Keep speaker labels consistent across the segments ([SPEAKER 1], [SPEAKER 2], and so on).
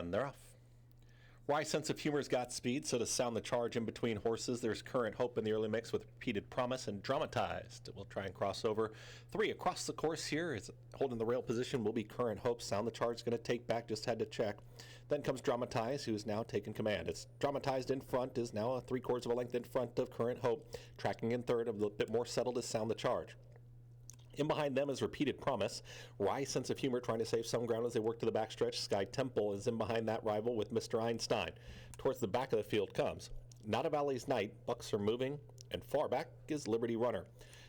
[SPEAKER 1] and they're off. Rye Sense of Humor's got speed, so to sound the charge in between horses, there's Current Hope in the early mix with Repeated Promise and Dramatized. We'll try and cross over 3 across the course here. Is holding the rail position will be Current Hope. Sound the charge is going to take back, just had to check. Then comes Dramatized, who is now taking command. It's Dramatized in front, is now a 3/4 of a length in front of Current Hope. Tracking in third, a little bit more settled is Sound the Charge. In behind them is Repeated Promise. Rye Sense of Humor trying to save some ground as they work to the backstretch. Sky Temple is in behind that rival with Mr. Einstein. Towards the back of the field comes Not a Valley's Night. Bucks are moving, and far back is Liberty Runner.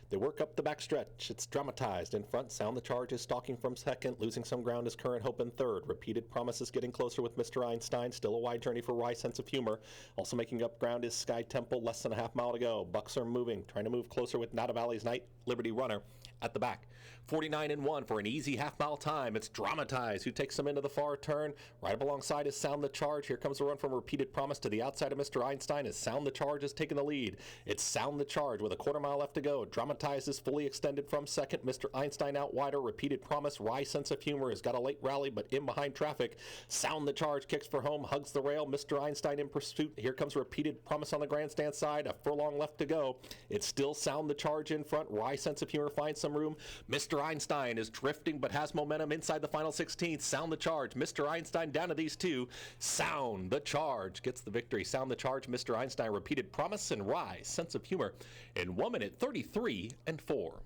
[SPEAKER 1] They work up the backstretch. It's Dramatized in front. Sound the Charge is stalking from second. Losing some ground is Current Hope in third. Repeated Promise is getting closer with Mr. Einstein. Still a wide journey for Rye Sense of Humor. Also making up ground is Sky Temple. Less than a half mile to go. Bucks are moving. Trying to move closer with Not a Valley's Night. Liberty Runner at the back. 49-1 for an easy half-mile time. It's Dramatized who takes them into the far turn. Right up alongside is Sound the Charge. Here comes the run from Repeated Promise to the outside of Mr. Einstein as Sound the Charge is taking the lead. It's Sound the Charge with a quarter mile left to go. Dramatized is fully extended from second. Mr. Einstein out wider. Repeated Promise. Rye Sense of Humor has got a late rally, but in behind traffic. Sound the Charge kicks for home, hugs the rail. Mr. Einstein in pursuit. Here comes Repeated Promise on the grandstand side. A furlong left to go. It's still Sound the Charge in front. Rye Sense of Humor finds some room. Mr. Einstein is drifting but has momentum inside the final 16th. Sound the Charge. Mr. Einstein down to these two. Sound the Charge gets the victory. Sound the Charge. Mr. Einstein. Repeated Promise and Rye Sense of Humor in 1 minute 33 and 4.